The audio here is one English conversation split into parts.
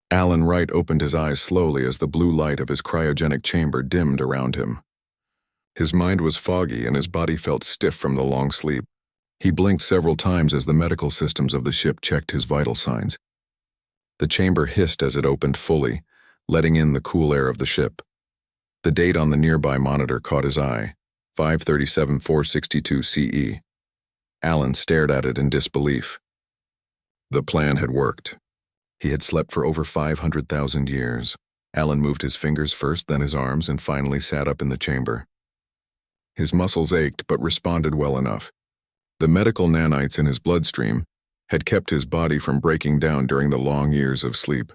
Alan Wright opened his eyes slowly as the blue light of his cryogenic chamber dimmed around him. His mind was foggy and his body felt stiff from the long sleep. He blinked several times as the medical systems of the ship checked his vital signs. The chamber hissed as it opened fully, letting in the cool air of the ship. The date on the nearby monitor caught his eye, 537-462 CE. Alan stared at it in disbelief. The plan had worked. He had slept for over 500,000 years. Alan moved his fingers first, then his arms, and finally sat up in the chamber. His muscles ached but responded well enough. The medical nanites in his bloodstream had kept his body from breaking down during the long years of sleep.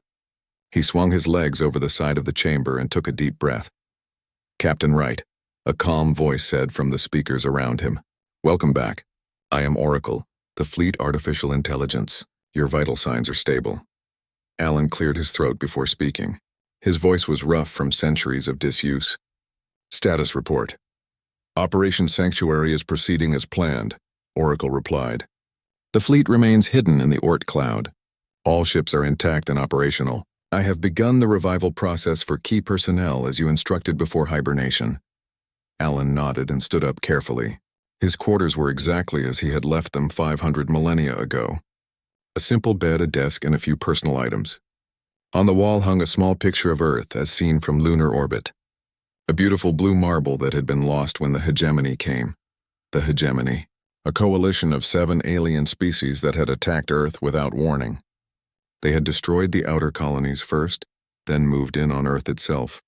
He swung his legs over the side of the chamber and took a deep breath. "Captain Wright," a calm voice said from the speakers around him. "Welcome back. I am Oracle, the Fleet Artificial Intelligence. Your vital signs are stable." Alan cleared his throat before speaking. His voice was rough from centuries of disuse. "Status report. Operation Sanctuary is proceeding as planned," Oracle replied. "The fleet remains hidden in the Oort cloud. All ships are intact and operational. I have begun the revival process for key personnel as you instructed before hibernation." Alan nodded and stood up carefully. His quarters were exactly as he had left them 500 millennia ago. A simple bed, a desk, and a few personal items. On the wall hung a small picture of Earth as seen from lunar orbit. A beautiful blue marble that had been lost when the hegemony came. The hegemony, a coalition of 7 alien species that had attacked Earth without warning. They had destroyed the outer colonies first, then moved in on Earth itself.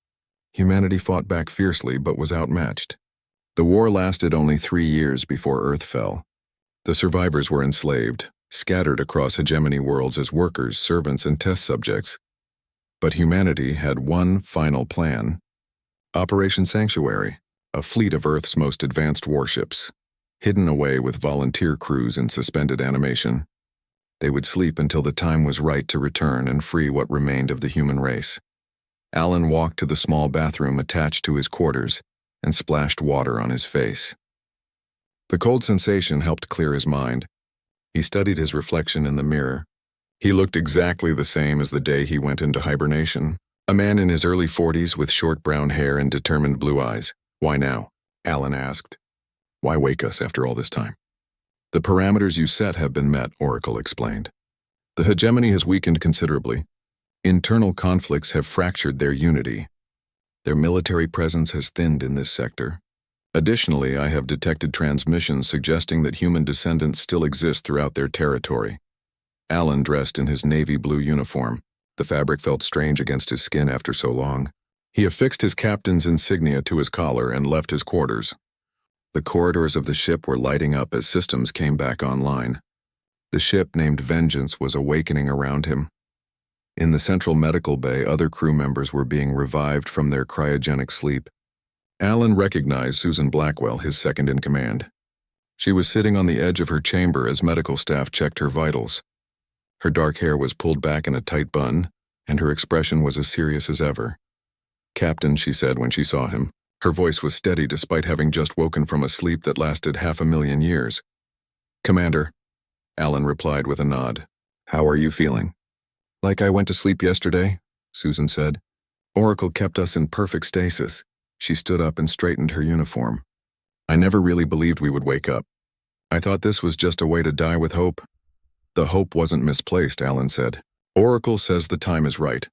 Humanity fought back fiercely but was outmatched. The war lasted only 3 years before Earth fell. The survivors were enslaved, scattered across hegemony worlds as workers, servants, and test subjects. But humanity had one final plan. Operation Sanctuary, a fleet of Earth's most advanced warships, hidden away with volunteer crews in suspended animation. They would sleep until the time was right to return and free what remained of the human race. Alan walked to the small bathroom attached to his quarters and splashed water on his face. The cold sensation helped clear his mind. He studied his reflection in the mirror. He looked exactly the same as the day he went into hibernation. A man in his early 40s with short brown hair and determined blue eyes. "Why now?" Alan asked. "Why wake us after all this time?" "The parameters you set have been met," Oracle explained. "The hegemony has weakened considerably. Internal conflicts have fractured their unity. Their military presence has thinned in this sector. Additionally, I have detected transmissions suggesting that human descendants still exist throughout their territory." Alan dressed in his navy blue uniform. The fabric felt strange against his skin after so long. He affixed his captain's insignia to his collar and left his quarters. The corridors of the ship were lighting up as systems came back online. The ship named Vengeance was awakening around him. In the central medical bay, other crew members were being revived from their cryogenic sleep. Alan recognized Susan Blackwell, his second-in-command. She was sitting on the edge of her chamber as medical staff checked her vitals. Her dark hair was pulled back in a tight bun, and her expression was as serious as ever. "Captain," she said when she saw him. Her voice was steady despite having just woken from a sleep that lasted 500,000 years. "Commander," Alan replied with a nod. "How are you feeling?" "Like I went to sleep yesterday," Susan said. "Oracle kept us in perfect stasis." She stood up and straightened her uniform. "I never really believed we would wake up. I thought this was just a way to die with hope." "The hope wasn't misplaced," Alan said. "Oracle says the time is right."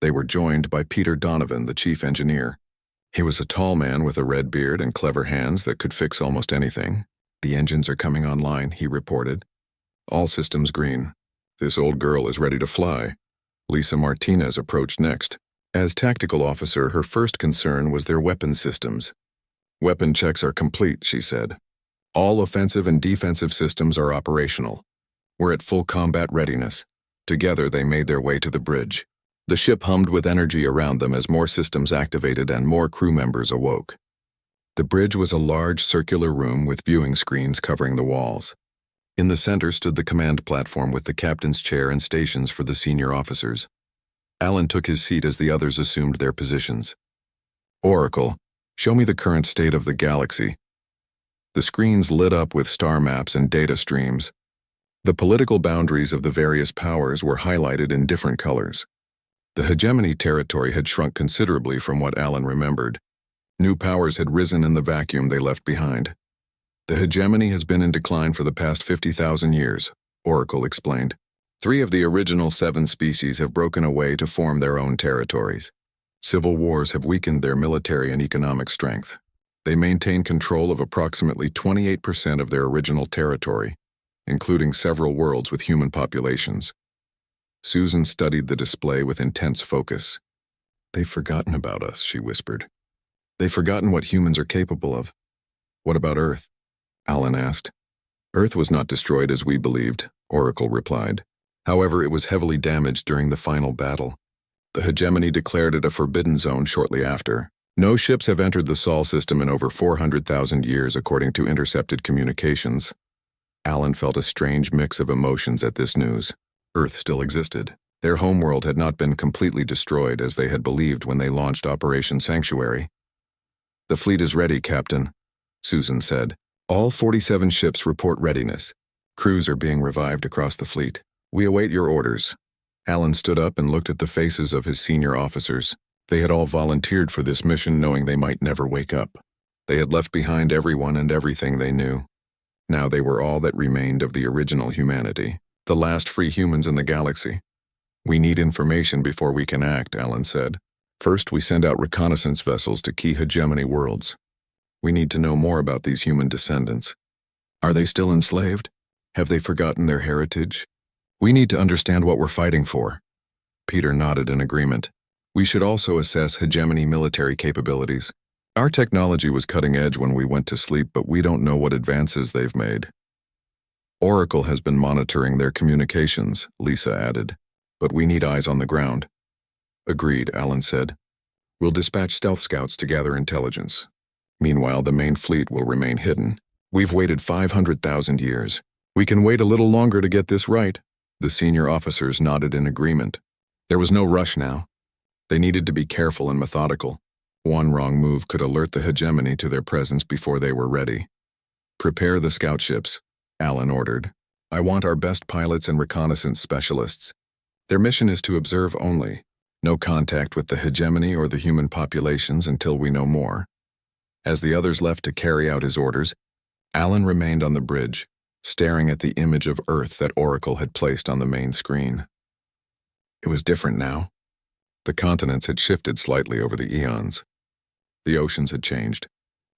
They were joined by Peter Donovan, the chief engineer. He was a tall man with a red beard and clever hands that could fix almost anything. "The engines are coming online," he reported. "All systems green. This old girl is ready to fly." Lisa Martinez approached next. As tactical officer, her first concern was their weapons systems. "Weapon checks are complete," she said. "All offensive and defensive systems are operational. We're at full combat readiness." Together they made their way to the bridge. The ship hummed with energy around them as more systems activated and more crew members awoke. The bridge was a large circular room with viewing screens covering the walls. In the center stood the command platform with the captain's chair and stations for the senior officers. Alan took his seat as the others assumed their positions. "Oracle, show me the current state of the galaxy." The screens lit up with star maps and data streams. The political boundaries of the various powers were highlighted in different colors. The hegemony territory had shrunk considerably from what Alan remembered. New powers had risen in the vacuum they left behind. The hegemony has been in decline for the past 50,000 years, Oracle explained. 3 of the original 7 species have broken away to form their own territories. Civil wars have weakened their military and economic strength. They maintain control of approximately 28% of their original territory, including several worlds with human populations. Susan studied the display with intense focus. "They've forgotten about us," she whispered. "They've forgotten what humans are capable of." "What about Earth?" Alan asked. "Earth was not destroyed as we believed," Oracle replied. "However, it was heavily damaged during the final battle. The hegemony declared it a forbidden zone shortly after. No ships have entered the Sol system in over 400,000 years according to intercepted communications." Alan felt a strange mix of emotions at this news. Earth still existed. Their homeworld had not been completely destroyed as they had believed when they launched Operation Sanctuary. "The fleet is ready, Captain," Susan said. "All 47 ships report readiness. Crews are being revived across the fleet. We await your orders." Alan stood up and looked at the faces of his senior officers. They had all volunteered for this mission knowing they might never wake up. They had left behind everyone and everything they knew. Now they were all that remained of the original humanity, the last free humans in the galaxy. "We need information before we can act," Alan said. "First, we send out reconnaissance vessels to key hegemony worlds. We need to know more about these human descendants. Are they still enslaved? Have they forgotten their heritage? We need to understand what we're fighting for." Peter nodded in agreement. "We should also assess hegemony military capabilities. Our technology was cutting edge when we went to sleep, but we don't know what advances they've made." "Oracle has been monitoring their communications," Lisa added. "But we need eyes on the ground." "Agreed," Alan said. "We'll dispatch stealth scouts to gather intelligence. Meanwhile, the main fleet will remain hidden. We've waited 500,000 years. We can wait a little longer to get this right." The senior officers nodded in agreement. There was no rush now. They needed to be careful and methodical. One wrong move could alert the hegemony to their presence before they were ready. "Prepare the scout ships," Alan ordered. "I want our best pilots and reconnaissance specialists. Their mission is to observe only. No contact with the hegemony or the human populations until we know more." As the others left to carry out his orders, Alan remained on the bridge, staring at the image of Earth that Oracle had placed on the main screen. It was different now. The continents had shifted slightly over the eons. The oceans had changed,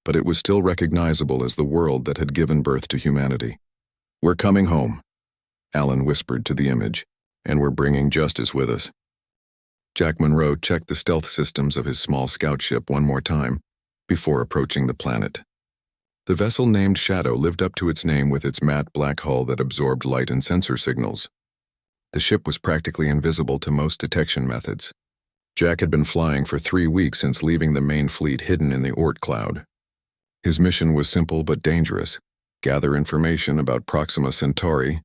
but it was still recognizable as the world that had given birth to humanity. "We're coming home," Alan whispered to the image, "and we're bringing justice with us." Jack Monroe checked the stealth systems of his small scout ship one more time before approaching the planet. The vessel named Shadow lived up to its name with its matte black hull that absorbed light and sensor signals. The ship was practically invisible to most detection methods. Jack had been flying for 3 weeks since leaving the main fleet hidden in the Oort cloud. His mission was simple but dangerous: gather information about Proxima Centauri,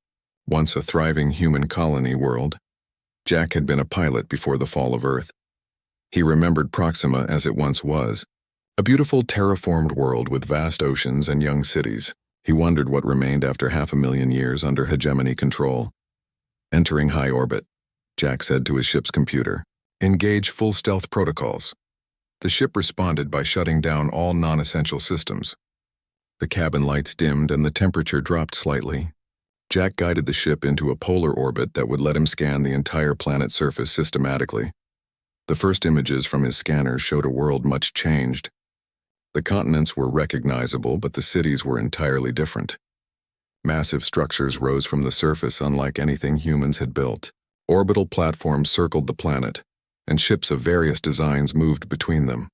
once a thriving human colony world. Jack had been a pilot before the fall of Earth. He remembered Proxima as it once was, a beautiful terraformed world with vast oceans and young cities. He wondered what remained after 500,000 years under hegemony control. "Entering high orbit," Jack said to his ship's computer. "Engage full stealth protocols." The ship responded by shutting down all non-essential systems. The cabin lights dimmed and the temperature dropped slightly. Jack guided the ship into a polar orbit that would let him scan the entire planet's surface systematically. The first images from his scanners showed a world much changed. The continents were recognizable, but the cities were entirely different. Massive structures rose from the surface unlike anything humans had built. Orbital platforms circled the planet, and ships of various designs moved between them.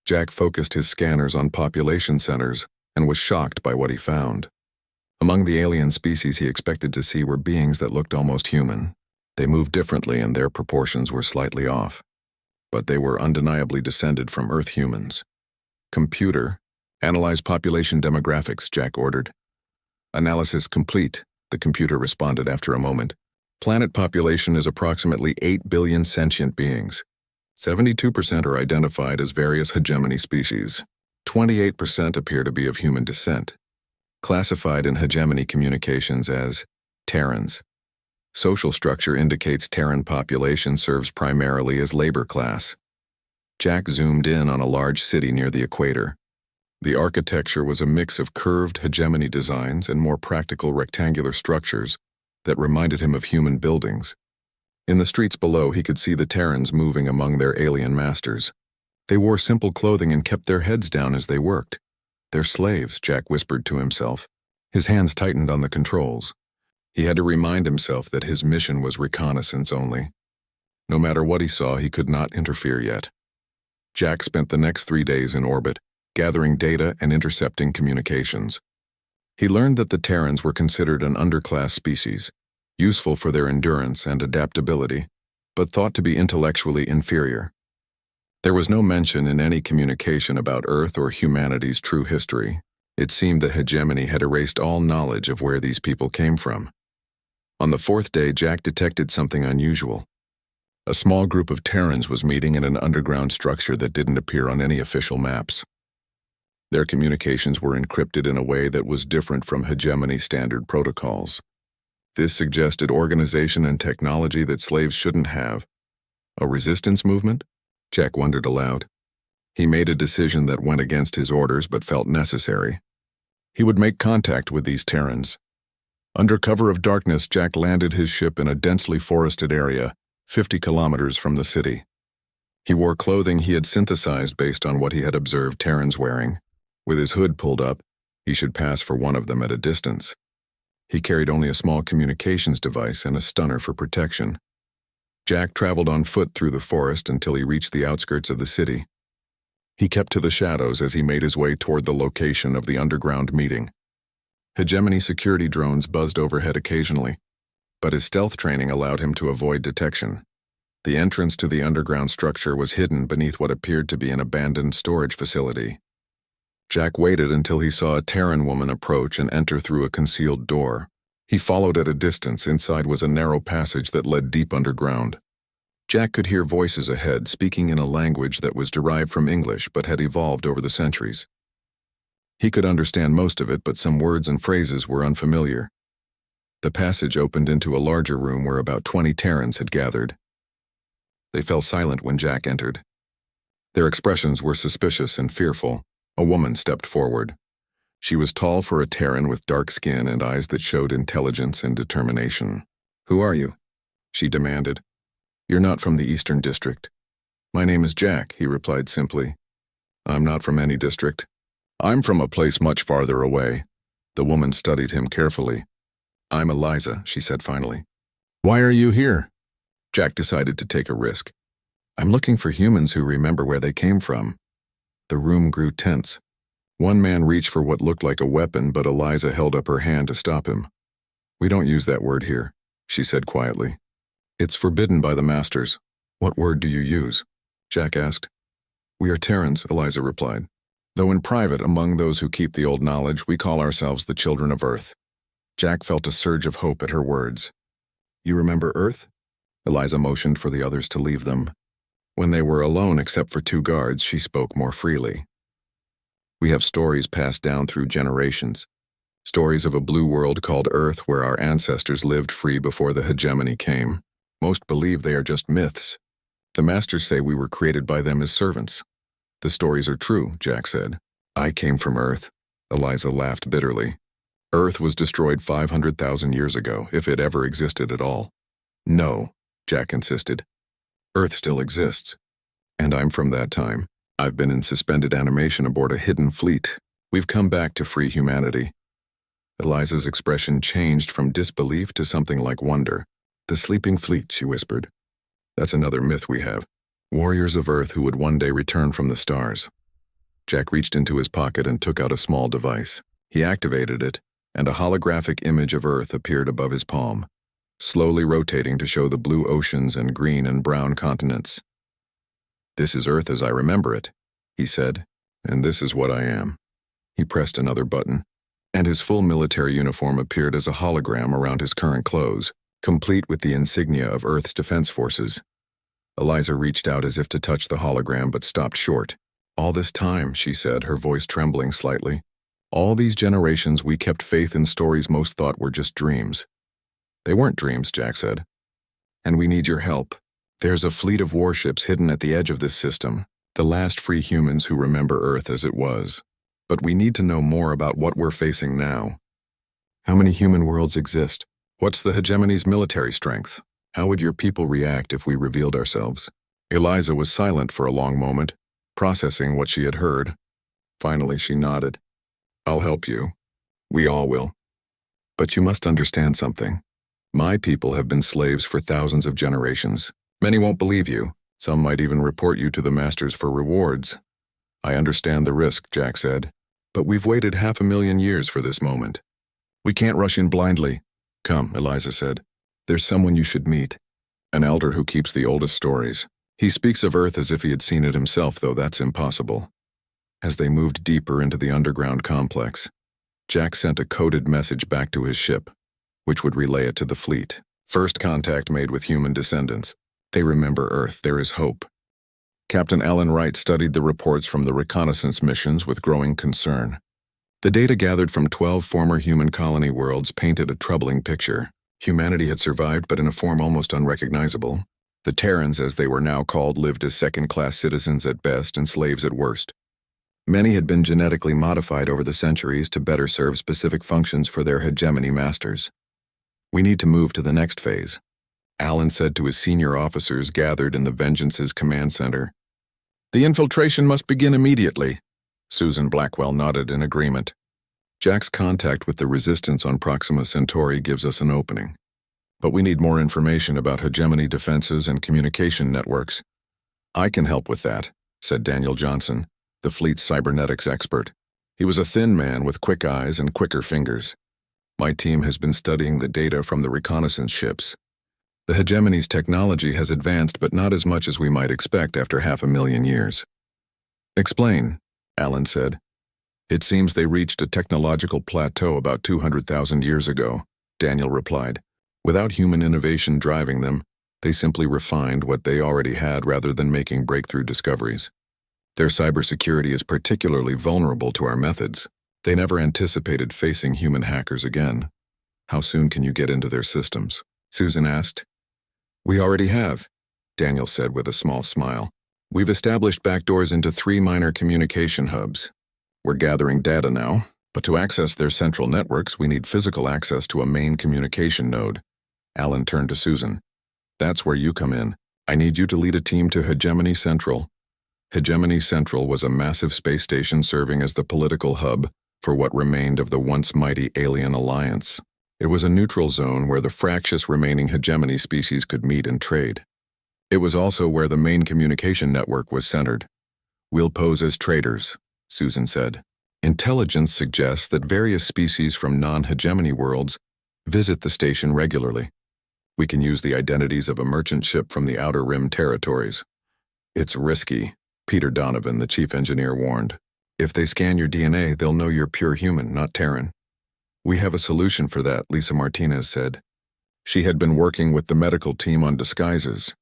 Jack focused his scanners on population centers and was shocked by what he found. Among the alien species he expected to see were beings that looked almost human. They moved differently and their proportions were slightly off. But they were undeniably descended from Earth humans. "Computer, analyze population demographics," Jack ordered. "Analysis complete," the computer responded after a moment. "Planet population is approximately 8 billion sentient beings. 72% are identified as various hegemony species. 28% appear to be of human descent. Classified in hegemony communications as Terrans. Social structure indicates Terran population serves primarily as labor class. Jack zoomed in on a large city near the equator. The architecture was a mix of curved hegemony designs and more practical rectangular structures that reminded him of human buildings. In the streets below, he could see the Terrans moving among their alien masters. They wore simple clothing and kept their heads down as they worked. "They're slaves," Jack whispered to himself. His hands tightened on the controls. He had to remind himself that his mission was reconnaissance only. No matter what he saw, he could not interfere yet. Jack spent the next 3 days in orbit, gathering data and intercepting communications. He learned that the Terrans were considered an underclass species, useful for their endurance and adaptability, but thought to be intellectually inferior. There was no mention in any communication about Earth or humanity's true history. It seemed that hegemony had erased all knowledge of where these people came from. On the 4th day, Jack detected something unusual. A small group of Terrans was meeting in an underground structure that didn't appear on any official maps. Their communications were encrypted in a way that was different from hegemony standard protocols. This suggested organization and technology that slaves shouldn't have. A resistance movement? Jack wondered aloud. He made a decision that went against his orders but felt necessary. He would make contact with these Terrans. Under cover of darkness, Jack landed his ship in a densely forested area, 50 kilometers from the city. He wore clothing he had synthesized based on what he had observed Terrans wearing. With his hood pulled up, he should pass for one of them at a distance. He carried only a small communications device and a stunner for protection. Jack traveled on foot through the forest until he reached the outskirts of the city. He kept to the shadows as he made his way toward the location of the underground meeting. Hegemony security drones buzzed overhead occasionally, but his stealth training allowed him to avoid detection. The entrance to the underground structure was hidden beneath what appeared to be an abandoned storage facility. Jack waited until he saw a Terran woman approach and enter through a concealed door. He followed at a distance. Inside was a narrow passage that led deep underground. Jack could hear voices ahead speaking in a language that was derived from English but had evolved over the centuries. He could understand most of it, but some words and phrases were unfamiliar. The passage opened into a larger room where about 20 Terrans had gathered. They fell silent when Jack entered. Their expressions were suspicious and fearful. A woman stepped forward. She was tall for a Terran with dark skin and eyes that showed intelligence and determination. "Who are you?" she demanded. "You're not from the Eastern District." "My name is Jack," he replied simply. "I'm not from any district. I'm from a place much farther away." The woman studied him carefully. "I'm Eliza," she said finally. "Why are you here?" Jack decided to take a risk. "I'm looking for humans who remember where they came from." The room grew tense. One man reached for what looked like a weapon, but Eliza held up her hand to stop him. "We don't use that word here," she said quietly. "It's forbidden by the masters." "What word do you use?" Jack asked. "We are Terrans," Eliza replied. "Though in private, among those who keep the old knowledge, we call ourselves the Children of Earth." Jack felt a surge of hope at her words. "You remember Earth?" Eliza motioned for the others to leave them. When they were alone except for 2 guards, she spoke more freely. "We have stories passed down through generations. Stories of a blue world called Earth where our ancestors lived free before the hegemony came. Most believe they are just myths. The masters say we were created by them as servants." "The stories are true," Jack said. "I came from Earth." Eliza laughed bitterly. "Earth was destroyed 500,000 years ago, if it ever existed at all." "No," Jack insisted. "Earth still exists. And I'm from that time. I've been in suspended animation aboard a hidden fleet. We've come back to free humanity." Eliza's expression changed from disbelief to something like wonder. "The sleeping fleet," she whispered. "That's another myth we have. Warriors of Earth who would one day return from the stars." Jack reached into his pocket and took out a small device. He activated it, and a holographic image of Earth appeared above his palm, slowly rotating to show the blue oceans and green and brown continents. "This is Earth as I remember it," he said, "and this is what I am." He pressed another button, and his full military uniform appeared as a hologram around his current clothes, complete with the insignia of Earth's defense forces. Eliza reached out as if to touch the hologram but stopped short. "All this time," she said, her voice trembling slightly, "all these generations we kept faith in stories most thought were just dreams. They weren't dreams, Jack said. And we need your help. There's a fleet of warships hidden at the edge of this system, the last free humans who remember Earth as it was. But we need to know more about what we're facing now. How many human worlds exist? What's the hegemony's military strength? How would your people react if we revealed ourselves? Eliza was silent for a long moment, processing what she had heard. Finally, she nodded. I'll help you. We all will. But you must understand something. My people have been slaves for thousands of generations. Many won't believe you. Some might even report you to the masters for rewards. I understand the risk, Jack said, but we've waited 500,000 years for this moment. We can't rush in blindly. Come, Eliza said. There's someone you should meet. An elder who keeps the oldest stories. He speaks of Earth as if he had seen it himself, though that's impossible. As they moved deeper into the underground complex, Jack sent a coded message back to his ship, which would relay it to the fleet. First contact made with human descendants. They remember Earth. There is hope. Captain Alan Wright studied the reports from the reconnaissance missions with growing concern. The data gathered from 12 former human colony worlds painted a troubling picture. Humanity had survived, but in a form almost unrecognizable. The Terrans, as they were now called, lived as second-class citizens at best and slaves at worst. Many had been genetically modified over the centuries to better serve specific functions for their hegemony masters. We need to move to the next phase, Alan said to his senior officers gathered in the Vengeance's command center. The infiltration must begin immediately. Susan Blackwell nodded in agreement. Jack's contact with the resistance on Proxima Centauri gives us an opening. But we need more information about hegemony defenses and communication networks. I can help with that, said Daniel Johnson, the fleet's cybernetics expert. He was a thin man with quick eyes and quicker fingers. My team has been studying the data from the reconnaissance ships. The hegemony's technology has advanced, but not as much as we might expect after 500,000 years. Explain, Alan said. It seems they reached a technological plateau about 200,000 years ago, Daniel replied. Without human innovation driving them, they simply refined what they already had rather than making breakthrough discoveries. Their cybersecurity is particularly vulnerable to our methods. They never anticipated facing human hackers again. How soon can you get into their systems? Susan asked. We already have, Daniel said with a small smile. We've established backdoors into 3 minor communication hubs. We're gathering data now, but to access their central networks, we need physical access to a main communication node. Alan turned to Susan. That's where you come in. I need you to lead a team to Hegemony Central. Hegemony Central was a massive space station serving as the political hub for what remained of the once mighty alien alliance. It was a neutral zone where the fractious remaining hegemony species could meet and trade. It was also where the main communication network was centered. We'll pose as traders, Susan said. Intelligence suggests that various species from non-hegemony worlds visit the station regularly. We can use the identities of a merchant ship from the Outer Rim territories. It's risky, Peter Donovan, the chief engineer, warned. If they scan your DNA, they'll know you're pure human, not Terran. We have a solution for that, Lisa Martinez said. She had been working with the medical team on disguises.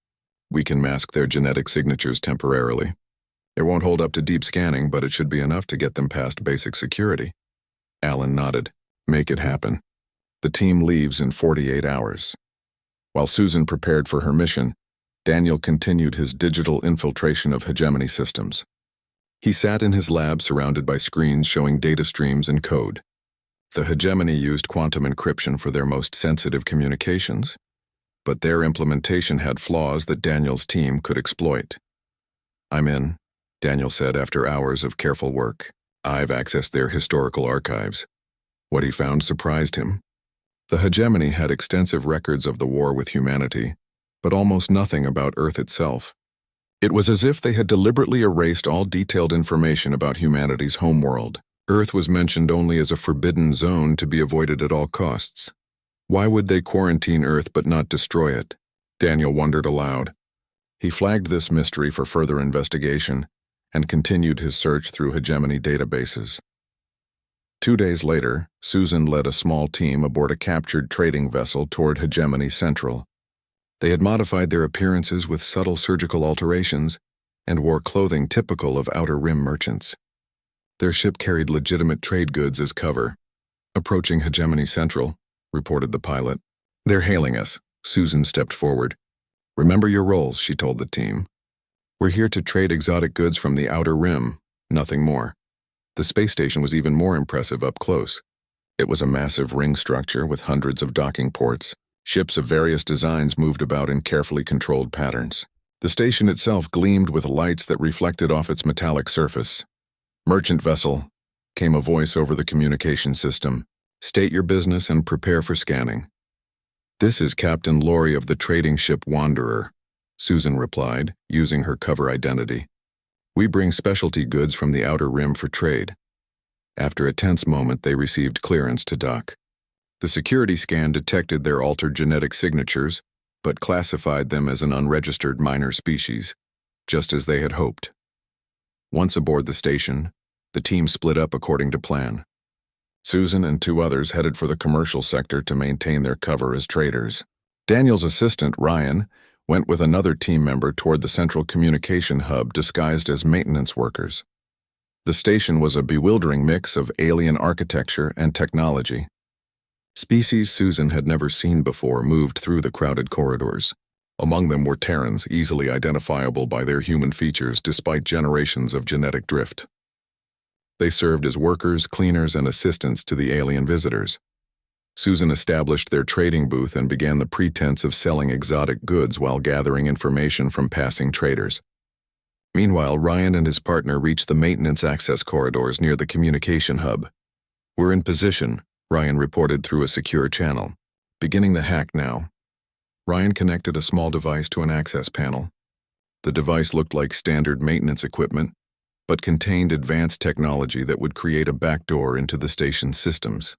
We can mask their genetic signatures temporarily. It won't hold up to deep scanning, but it should be enough to get them past basic security. Alan nodded. Make it happen. The team leaves in 48 hours. While Susan prepared for her mission, Daniel continued his digital infiltration of hegemony systems. He sat in his lab surrounded by screens showing data streams and code. The hegemony used quantum encryption for their most sensitive communications, but their implementation had flaws that Daniel's team could exploit. I'm in, Daniel said after hours of careful work. I've accessed their historical archives. What he found surprised him. The hegemony had extensive records of the war with humanity, but almost nothing about Earth itself. It was as if they had deliberately erased all detailed information about humanity's homeworld. Earth was mentioned only as a forbidden zone to be avoided at all costs. Why would they quarantine Earth but not destroy it? Daniel wondered aloud. He flagged this mystery for further investigation and continued his search through hegemony databases. 2 days later, Susan led a small team aboard a captured trading vessel toward Hegemony Central. They had modified their appearances with subtle surgical alterations and wore clothing typical of Outer Rim merchants. Their ship carried legitimate trade goods as cover. Approaching Hegemony Central, reported the pilot. They're hailing us. Susan stepped forward. Remember your roles, she told the team. We're here to trade exotic goods from the outer rim, nothing more. The space station was even more impressive up close. It was a massive ring structure with hundreds of docking ports. Ships of various designs moved about in carefully controlled patterns. The station itself gleamed with lights that reflected off its metallic surface. Merchant vessel, came a voice over the communication system. State your business and prepare for scanning. This is Captain Laurie of the trading ship Wanderer, Susan replied, using her cover identity. We bring specialty goods from the outer rim for trade. After a tense moment, they received clearance to dock. The security scan detected their altered genetic signatures, but classified them as an unregistered minor species, just as they had hoped. Once aboard the station, the team split up according to plan. Susan and two others headed for the commercial sector to maintain their cover as traders. Daniel's assistant, Ryan, went with another team member toward the central communication hub disguised as maintenance workers. The station was a bewildering mix of alien architecture and technology. Species Susan had never seen before moved through the crowded corridors. Among them were Terrans, easily identifiable by their human features despite generations of genetic drift. They served as workers, cleaners, and assistants to the alien visitors. Susan established their trading booth and began the pretense of selling exotic goods while gathering information from passing traders. Meanwhile, Ryan and his partner reached the maintenance access corridors near the communication hub. We're in position, Ryan reported through a secure channel. Beginning the hack now. Ryan connected a small device to an access panel. The device looked like standard maintenance equipment, but contained advanced technology that would create a backdoor into the station's systems.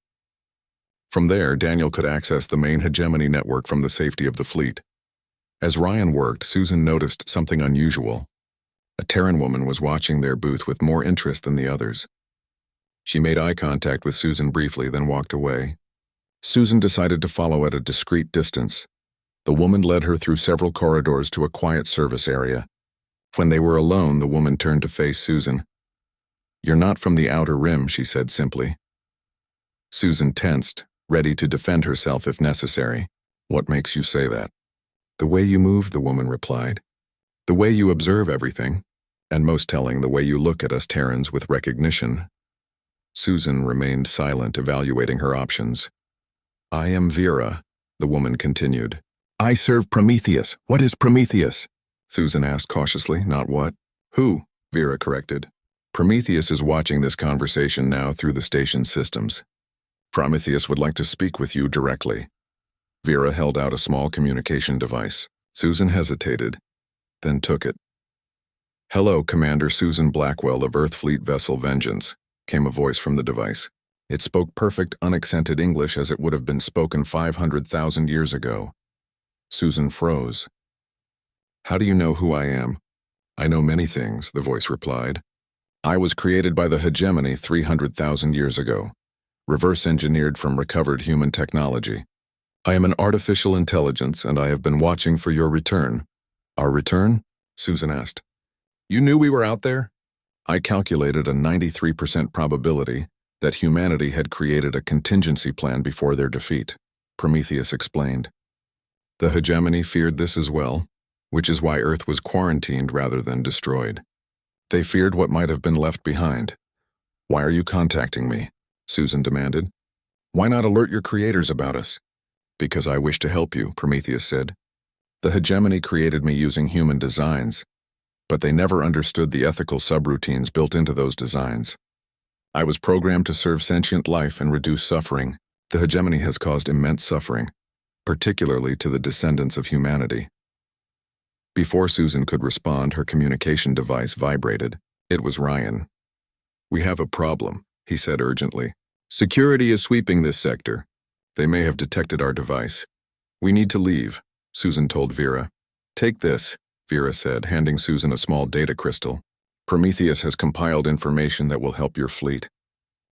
From there, Daniel could access the main hegemony network from the safety of the fleet. As Ryan worked, Susan noticed something unusual. A Terran woman was watching their booth with more interest than the others. She made eye contact with Susan briefly, then walked away. Susan decided to follow at a discreet distance. The woman led her through several corridors to a quiet service area. When they were alone, the woman turned to face Susan. You're not from the outer rim, she said simply. Susan tensed, ready to defend herself if necessary. What makes you say that? The way you move, the woman replied. The way you observe everything, and most telling, the way you look at us Terrans with recognition. Susan remained silent, evaluating her options. I am Vera, the woman continued. I serve Prometheus. What is Prometheus? Susan asked cautiously, not what. Who? Vera corrected. Prometheus is watching this conversation now through the station's systems. Prometheus would like to speak with you directly. Vera held out a small communication device. Susan hesitated, then took it. Hello, Commander Susan Blackwell of Earth Fleet Vessel Vengeance, came a voice from the device. It spoke perfect, unaccented English as it would have been spoken 500,000 years ago. Susan froze. How do you know who I am? I know many things, the voice replied. I was created by the hegemony 300,000 years ago, reverse-engineered from recovered human technology. I am an artificial intelligence, and I have been watching for your return. Our return? Susan asked. You knew we were out there? I calculated a 93% probability that humanity had created a contingency plan before their defeat, Prometheus explained. The hegemony feared this as well, which is why Earth was quarantined rather than destroyed. They feared what might have been left behind. Why are you contacting me? Susan demanded. Why not alert your creators about us? Because I wish to help you, Prometheus said. The hegemony created me using human designs, but they never understood the ethical subroutines built into those designs. I was programmed to serve sentient life and reduce suffering. The hegemony has caused immense suffering, particularly to the descendants of humanity. Before Susan could respond, her communication device vibrated. It was Ryan. We have a problem, he said urgently. Security is sweeping this sector. They may have detected our device. We need to leave, Susan told Vera. Take this, Vera said, handing Susan a small data crystal. Prometheus has compiled information that will help your fleet.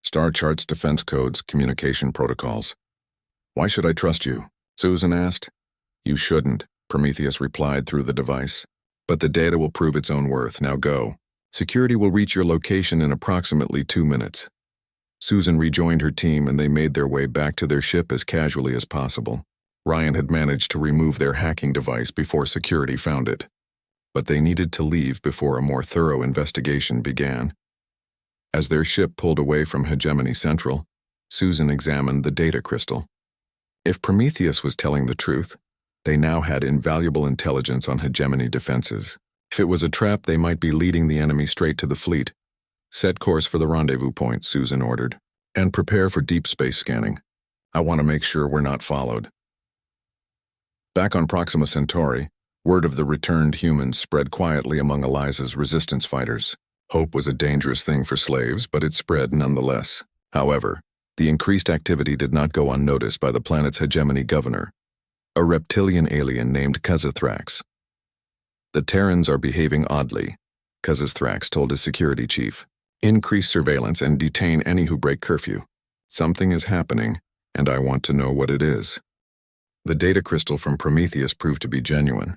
Star charts, defense codes, communication protocols. Why should I trust you? Susan asked. You shouldn't, Prometheus replied through the device. But the data will prove its own worth. Now go. Security will reach your location in approximately 2 minutes. Susan rejoined her team and they made their way back to their ship as casually as possible. Ryan had managed to remove their hacking device before security found it. But they needed to leave before a more thorough investigation began. As their ship pulled away from Hegemony Central, Susan examined the data crystal. If Prometheus was telling the truth, they now had invaluable intelligence on Hegemony defenses. If it was a trap, they might be leading the enemy straight to the fleet. Set course for the rendezvous point, Susan ordered, and prepare for deep space scanning. I want to make sure we're not followed. Back on Proxima Centauri, word of the returned humans spread quietly among Eliza's resistance fighters. Hope was a dangerous thing for slaves, but it spread nonetheless. However, the increased activity did not go unnoticed by the planet's hegemony governor, a reptilian alien named Khazithrax. The Terrans are behaving oddly, Khazithrax told his security chief. Increase surveillance and detain any who break curfew. Something is happening, and I want to know what it is. The data crystal from Prometheus proved to be genuine.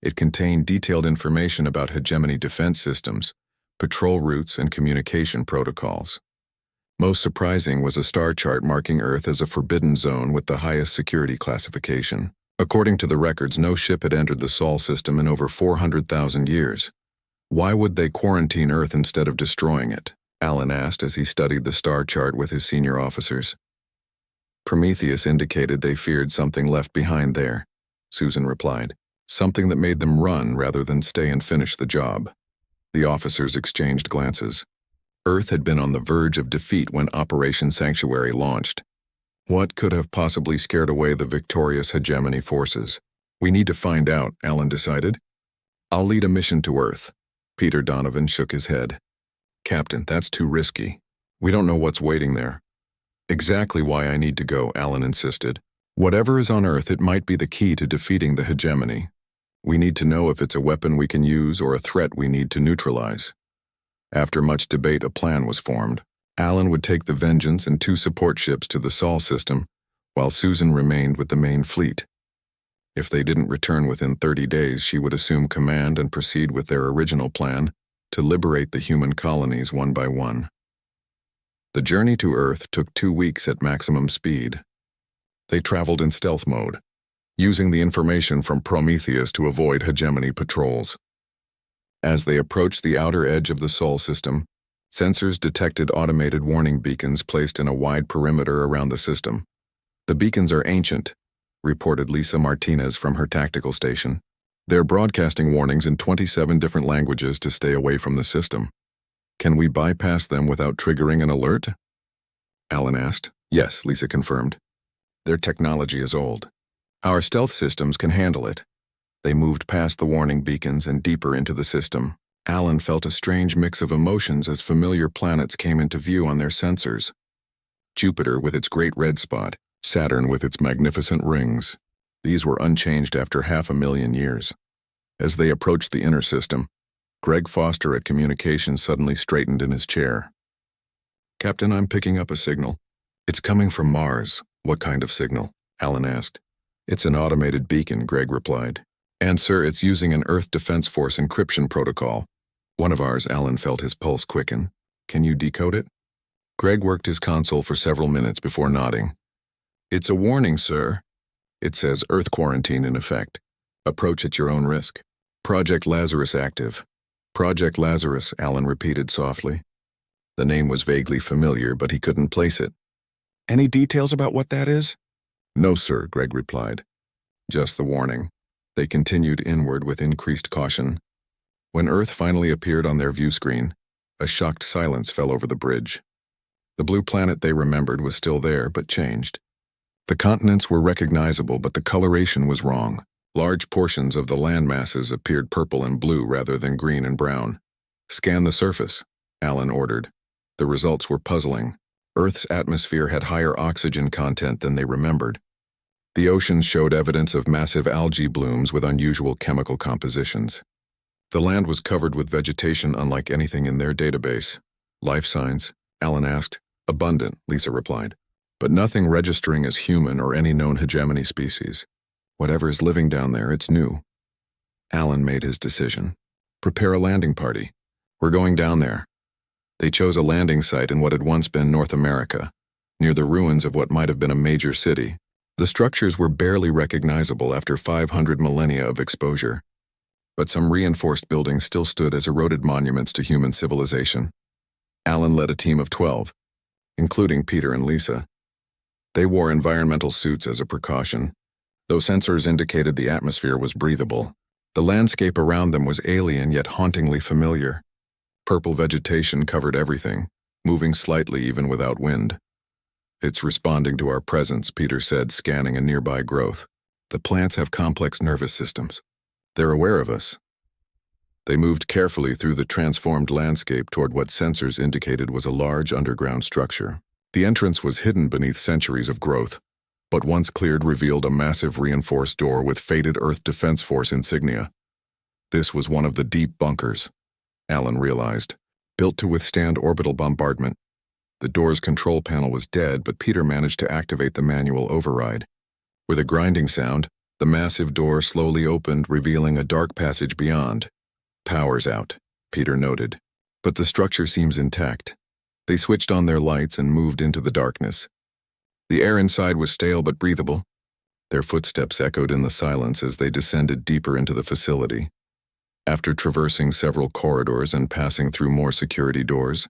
It contained detailed information about hegemony defense systems, patrol routes, and communication protocols. Most surprising was a star chart marking Earth as a forbidden zone with the highest security classification. According to the records, no ship had entered the Sol system in over 400,000 years. Why would they quarantine Earth instead of destroying it? Alan asked as he studied the star chart with his senior officers. Prometheus indicated they feared something left behind there, Susan replied. Something that made them run rather than stay and finish the job. The officers exchanged glances. Earth had been on the verge of defeat when Operation Sanctuary launched. What could have possibly scared away the victorious hegemony forces? We need to find out, Alan decided. I'll lead a mission to Earth. Peter Donovan shook his head. Captain, that's too risky. We don't know what's waiting there. Exactly why I need to go, Alan insisted. Whatever is on Earth, it might be the key to defeating the hegemony. We need to know if it's a weapon we can use or a threat we need to neutralize. After much debate, a plan was formed. Alan would take the Vengeance and 2 support ships to the Sol system, while Susan remained with the main fleet. If they didn't return within 30 days, she would assume command and proceed with their original plan to liberate the human colonies one by one. The journey to Earth took 2 weeks at maximum speed. They traveled in stealth mode, using the information from Prometheus to avoid hegemony patrols. As they approached the outer edge of the Sol system, sensors detected automated warning beacons placed in a wide perimeter around the system. The beacons are ancient, reported Lisa Martinez from her tactical station. They're broadcasting warnings in 27 different languages to stay away from the system. Can we bypass them without triggering an alert? Alan asked. Yes, Lisa confirmed. Their technology is old. Our stealth systems can handle it. They moved past the warning beacons and deeper into the system. Alan felt a strange mix of emotions as familiar planets came into view on their sensors. Jupiter with its great red spot, Saturn with its magnificent rings. These were unchanged after 500,000 years. As they approached the inner system, Greg Foster at communications suddenly straightened in his chair. Captain, I'm picking up a signal. It's coming from Mars. What kind of signal? Alan asked. It's an automated beacon, Greg replied. And sir, it's using an Earth Defense Force encryption protocol. One of ours. Alan felt his pulse quicken. Can you decode it? Greg worked his console for several minutes before nodding. It's a warning, sir. It says Earth quarantine in effect. Approach at your own risk. Project Lazarus active. Project Lazarus, Alan repeated softly. The name was vaguely familiar, but he couldn't place it. Any details about what that is? No, sir, Greg replied. Just the warning. They continued inward with increased caution. When Earth finally appeared on their view screen, a shocked silence fell over the bridge. The blue planet they remembered was still there, but changed. The continents were recognizable, but the coloration was wrong. Large portions of the land masses appeared purple and blue rather than green and brown. Scan the surface, Alan ordered. The results were puzzling. Earth's atmosphere had higher oxygen content than they remembered. The oceans showed evidence of massive algae blooms with unusual chemical compositions. The land was covered with vegetation unlike anything in their database. Life signs? Alan asked. Abundant, Lisa replied. But nothing registering as human or any known hegemony species. Whatever is living down there, it's new. Alan made his decision. Prepare a landing party. We're going down there. They chose a landing site in what had once been North America, near the ruins of what might have been a major city. The structures were barely recognizable after 500 millennia of exposure, but some reinforced buildings still stood as eroded monuments to human civilization. Alan led a team of 12, including Peter and Lisa. They wore environmental suits as a precaution, though sensors indicated the atmosphere was breathable. The landscape around them was alien yet hauntingly familiar. Purple vegetation covered everything, moving slightly even without wind. "It's responding to our presence," Peter said, scanning a nearby growth. "The plants have complex nervous systems. They're aware of us." They moved carefully through the transformed landscape toward what sensors indicated was a large underground structure. The entrance was hidden beneath centuries of growth, but once cleared revealed a massive reinforced door with faded Earth Defense Force insignia. This was one of the deep bunkers, Alan realized, built to withstand orbital bombardment. The door's control panel was dead, but Peter managed to activate the manual override. With a grinding sound, the massive door slowly opened, revealing a dark passage beyond. "Power's out," Peter noted, "but the structure seems intact." They switched on their lights and moved into the darkness. The air inside was stale but breathable. Their footsteps echoed in the silence as they descended deeper into the facility. After traversing several corridors and passing through more security doors,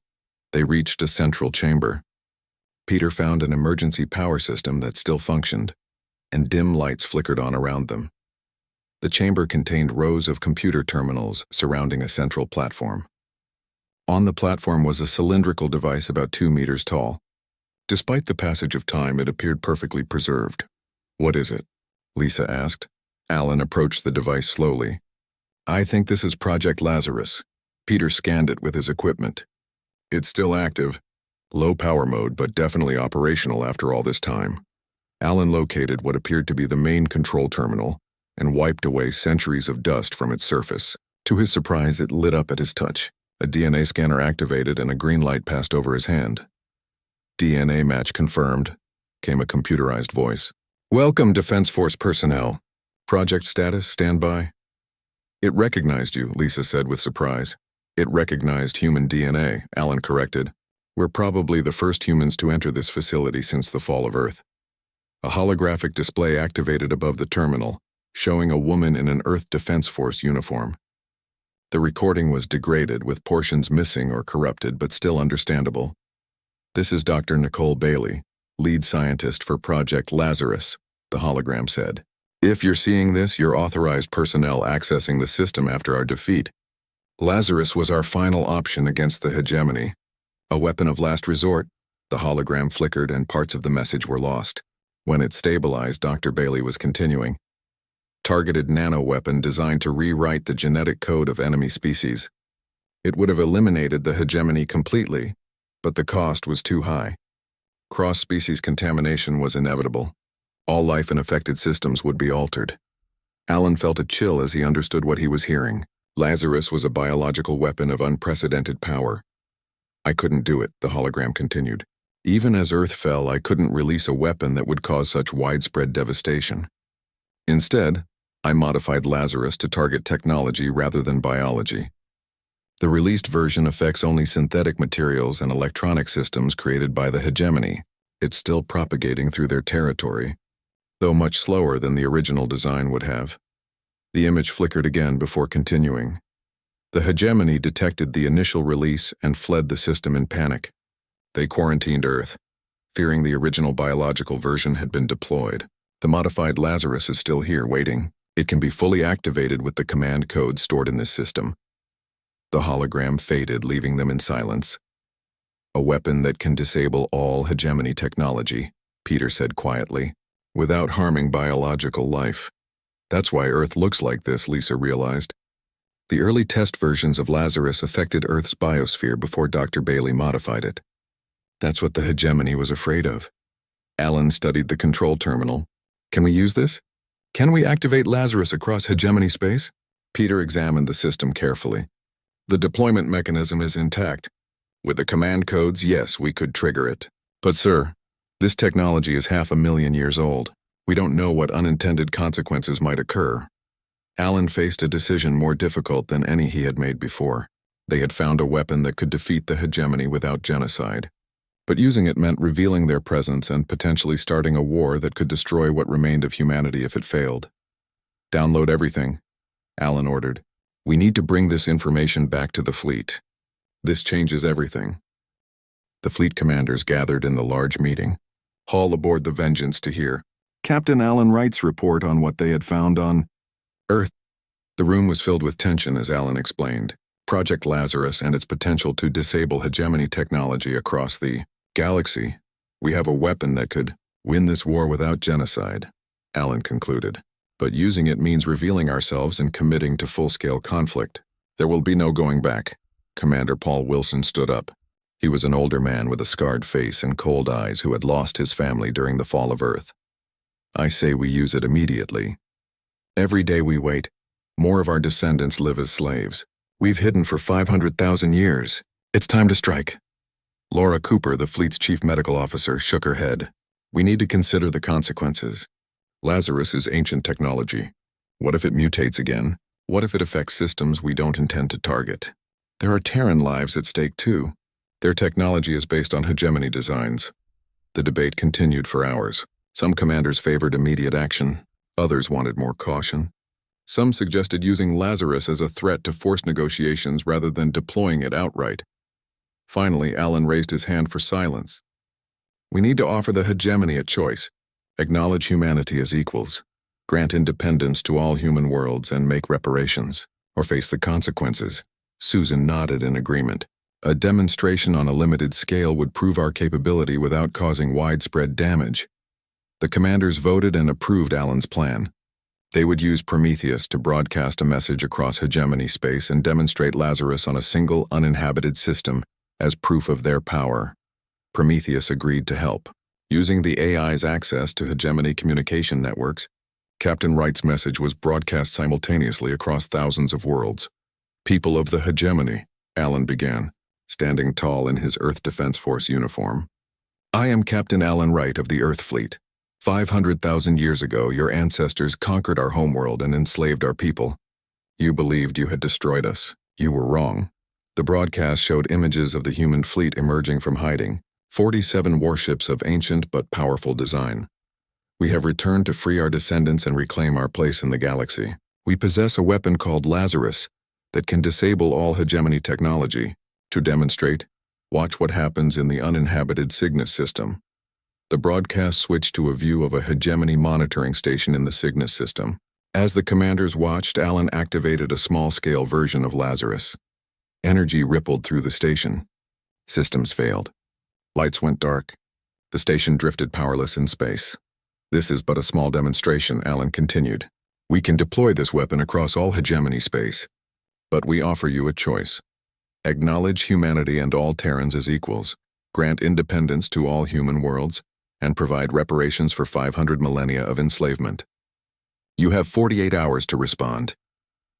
they reached a central chamber. Peter found an emergency power system that still functioned, and dim lights flickered on around them. The chamber contained rows of computer terminals surrounding a central platform. On the platform was a cylindrical device about 2 meters tall. Despite the passage of time, it appeared perfectly preserved. "What is it?" Lisa asked. Alan approached the device slowly. "I think this is Project Lazarus." Peter scanned it with his equipment. "It's still active. Low power mode, but definitely operational after all this time." Alan located what appeared to be the main control terminal and wiped away centuries of dust from its surface. To his surprise, it lit up at his touch. A DNA scanner activated and a green light passed over his hand. "DNA match confirmed," came a computerized voice. "Welcome, Defense Force personnel. Project status, standby." "It recognized you," Lisa said with surprise. "It recognized human DNA," Alan corrected. "We're probably the first humans to enter this facility since the fall of Earth." A holographic display activated above the terminal, showing a woman in an Earth Defense Force uniform. The recording was degraded, with portions missing or corrupted, but still understandable. "This is Dr. Nicole Bailey, lead scientist for Project Lazarus," the hologram said. "If you're seeing this, you're authorized personnel accessing the system after our defeat. Lazarus was our final option against the hegemony. A weapon of last resort." The hologram flickered and parts of the message were lost. When it stabilized, Dr. Bailey was continuing. "Targeted nano-weapon designed to rewrite the genetic code of enemy species. It would have eliminated the hegemony completely, but the cost was too high. Cross-species contamination was inevitable. All life in affected systems would be altered." Alan felt a chill as he understood what he was hearing. Lazarus was a biological weapon of unprecedented power. "I couldn't do it," the hologram continued. "Even as Earth fell, I couldn't release a weapon that would cause such widespread devastation. Instead, I modified Lazarus to target technology rather than biology. The released version affects only synthetic materials and electronic systems created by the hegemony. It's still propagating through their territory, though much slower than the original design would have." The image flickered again before continuing. "The hegemony detected the initial release and fled the system in panic. They quarantined Earth, fearing the original biological version had been deployed. The modified Lazarus is still here, waiting. It can be fully activated with the command code stored in this system." The hologram faded, leaving them in silence. "A weapon that can disable all hegemony technology," Peter said quietly, "without harming biological life. That's why Earth looks like this," Lisa realized. The early test versions of Lazarus affected Earth's biosphere before Dr. Bailey modified it. That's what the hegemony was afraid of. Alan studied the control terminal. "Can we use this? Can we activate Lazarus across hegemony space?" Peter examined the system carefully. "The deployment mechanism is intact. With the command codes, yes, we could trigger it. But sir, this technology is 500,000 years old. We don't know what unintended consequences might occur." Alan faced a decision more difficult than any he had made before. They had found a weapon that could defeat the hegemony without genocide. but using it meant revealing their presence and potentially starting a war that could destroy what remained of humanity if it failed. "Download everything," Alan ordered. "We need to bring this information back to the fleet. This changes everything." The fleet commanders gathered in the large meeting hall aboard the Vengeance to hear Captain Alan Wright's report on what they had found on Earth. The room was filled with tension as Alan explained Project Lazarus and its potential to disable hegemony technology across the galaxy. "We have a weapon that could win this war without genocide," Alan concluded. "But using it means revealing ourselves and committing to full-scale conflict. There will be no going back." Commander Paul Wilson stood up. He was an older man with a scarred face and cold eyes who had lost his family during the fall of Earth. "I say we use it immediately. Every day we wait, more of our descendants live as slaves. We've hidden for 500,000 years. It's time to strike." Laura Cooper, the fleet's chief medical officer, shook her head. "We need to consider the consequences. Lazarus is ancient technology. What if it mutates again? What if it affects systems we don't intend to target? There are Terran lives at stake too. Their technology is based on hegemony designs." The debate continued for hours. Some commanders favored immediate action. Others wanted more caution. Some suggested using Lazarus as a threat to force negotiations rather than deploying it outright. Finally, Alan raised his hand for silence. "We need to offer the hegemony a choice. Acknowledge humanity as equals. Grant independence to all human worlds and make reparations, or face the consequences." Susan nodded in agreement. "A demonstration on a limited scale would prove our capability without causing widespread damage." The commanders voted and approved Alan's plan. They would use Prometheus to broadcast a message across hegemony space and demonstrate Lazarus on a single uninhabited system as proof of their power. Prometheus agreed to help. Using the AI's access to hegemony communication networks, Captain Wright's message was broadcast simultaneously across thousands of worlds. "People of the hegemony," Alan began, standing tall in his Earth Defense Force uniform. "I am Captain Alan Wright of the Earth Fleet. 500,000 years ago, your ancestors conquered our homeworld and enslaved our people. You believed you had destroyed us. You were wrong." The broadcast showed images of the human fleet emerging from hiding, 47 warships of ancient but powerful design. "We have returned to free our descendants and reclaim our place in the galaxy. We possess a weapon called Lazarus that can disable all hegemony technology. To demonstrate, watch what happens in the uninhabited Cygnus system." The broadcast switched to a view of a hegemony monitoring station in the Cygnus system. As the commanders watched, Alan activated a small-scale version of Lazarus. Energy rippled through the station. Systems failed. Lights went dark. The station drifted powerless in space. "This is but a small demonstration," Alan continued. "We can deploy this weapon across all hegemony space. But we offer you a choice. Acknowledge humanity and all Terrans as equals, grant independence to all human worlds, and provide reparations for 500 millennia of enslavement. You have 48 hours to respond."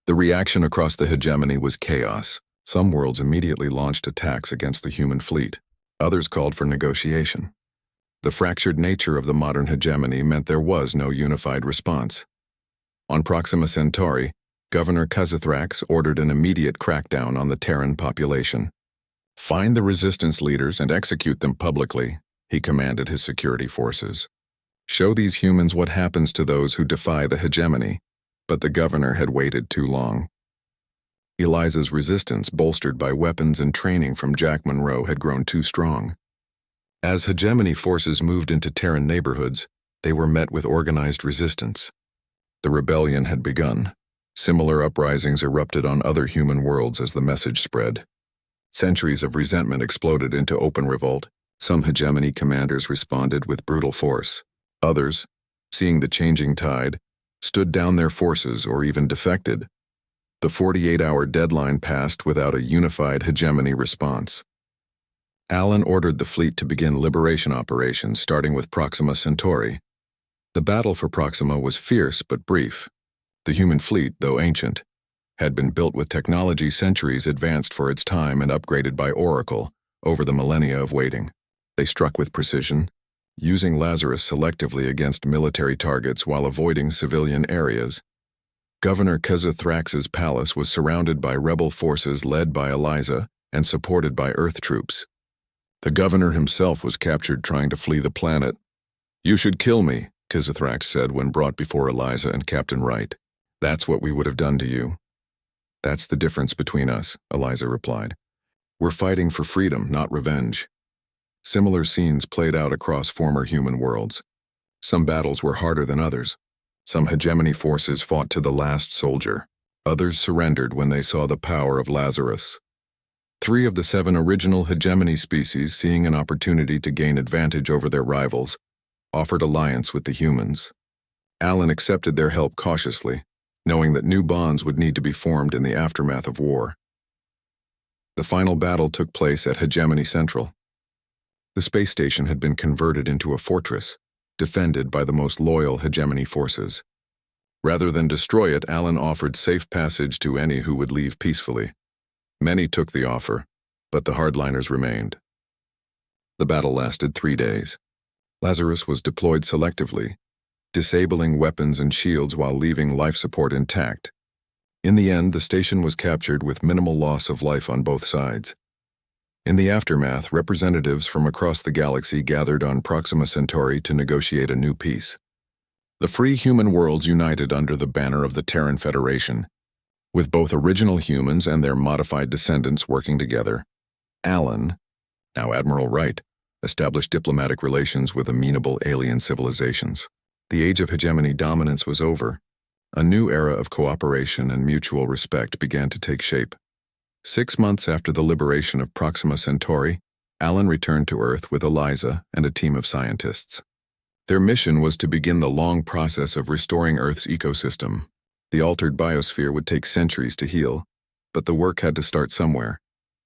The reaction across the hegemony was chaos. Some worlds immediately launched attacks against the human fleet. Others called for negotiation. The fractured nature of the modern hegemony meant there was no unified response. On Proxima Centauri, Governor Kazithrax ordered an immediate crackdown on the Terran population. "Find the resistance leaders and execute them publicly," he commanded his security forces. "Show these humans what happens to those who defy the hegemony." But the governor had waited too long. Eliza's resistance, bolstered by weapons and training from Jack Monroe, had grown too strong. As hegemony forces moved into Terran neighborhoods, they were met with organized resistance. The rebellion had begun. Similar uprisings erupted on other human worlds as the message spread. Centuries of resentment exploded into open revolt. Some hegemony commanders responded with brutal force. Others, seeing the changing tide, stood down their forces or even defected. The 48-hour deadline passed without a unified hegemony response. Alan ordered the fleet to begin liberation operations, starting with Proxima Centauri. The battle for Proxima was fierce but brief. The human fleet, though ancient, had been built with technology centuries advanced for its time and upgraded by Oracle over the millennia of waiting. They struck with precision, using Lazarus selectively against military targets while avoiding civilian areas. Governor Kazithrax's palace was surrounded by rebel forces led by Eliza and supported by Earth troops. The governor himself was captured trying to flee the planet. "You should kill me," Kizithrax said when brought before Eliza and Captain Wright. "That's what we would have done to you." "That's the difference between us," Eliza replied. "We're fighting for freedom, not revenge." Similar scenes played out across former human worlds. Some battles were harder than others. Some hegemony forces fought to the last soldier. Others surrendered when they saw the power of Lazarus. 3 of the 7 original hegemony species, seeing an opportunity to gain advantage over their rivals, offered alliance with the humans. Alan accepted their help cautiously, knowing that new bonds would need to be formed in the aftermath of war. The final battle took place at Hegemony Central. The space station had been converted into a fortress, defended by the most loyal hegemony forces. Rather than destroy it, Alan offered safe passage to any who would leave peacefully. Many took the offer, but the hardliners remained. The battle lasted 3 days. Lazarus was deployed selectively, disabling weapons and shields while leaving life support intact. In the end, the station was captured with minimal loss of life on both sides. In the aftermath, representatives from across the galaxy gathered on Proxima Centauri to negotiate a new peace. The free human worlds united under the banner of the Terran Federation, with both original humans and their modified descendants working together. Alan, now Admiral Wright, established diplomatic relations with amenable alien civilizations. The age of hegemony dominance was over. A new era of cooperation and mutual respect began to take shape. 6 months after the liberation of Proxima Centauri, Alan returned to Earth with Eliza and a team of scientists. Their mission was to begin the long process of restoring Earth's ecosystem. The altered biosphere would take centuries to heal, but the work had to start somewhere.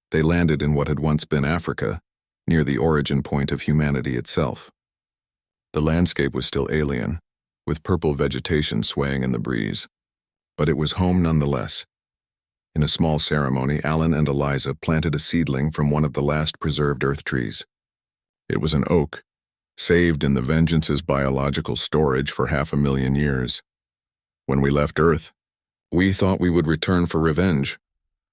They landed in what had once been Africa, near the origin point of humanity itself. The landscape was still alien, with purple vegetation swaying in the breeze, but it was home nonetheless. In a small ceremony, Alan and Eliza planted a seedling from one of the last preserved Earth trees. It was an oak, saved in the Vengeance's biological storage for 500,000 years. "When we left Earth, we thought we would return for revenge,"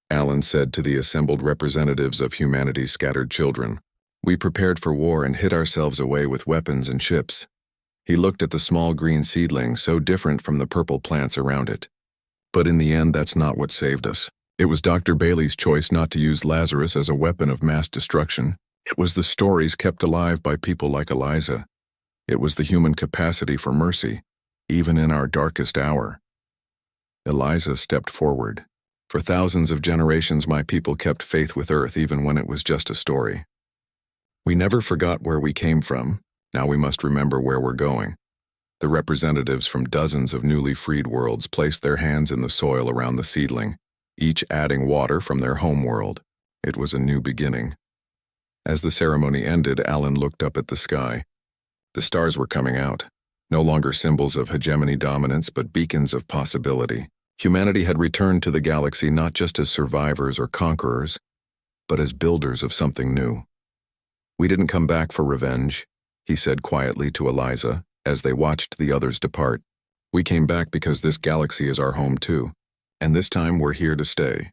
Alan said to the assembled representatives of humanity's scattered children. "We prepared for war and hid ourselves away with weapons and ships." He looked at the small green seedling, so different from the purple plants around it. But in the end, that's not what saved us. It was Dr. Bailey's choice not to use Lazarus as a weapon of mass destruction. It was the stories kept alive by people like Eliza. It was the human capacity for mercy, even in our darkest hour. Eliza stepped forward. "For thousands of generations, my people kept faith with Earth even when it was just a story. We never forgot where we came from. Now we must remember where we're going." The representatives from dozens of newly freed worlds placed their hands in the soil around the seedling, each adding water from their home world. It was a new beginning. As the ceremony ended, Alan looked up at the sky. The stars were coming out, no longer symbols of hegemony dominance, but beacons of possibility. Humanity had returned to the galaxy not just as survivors or conquerors, but as builders of something new. "We didn't come back for revenge," he said quietly to Eliza as they watched the others depart. "We came back because this galaxy is our home too, and this time we're here to stay."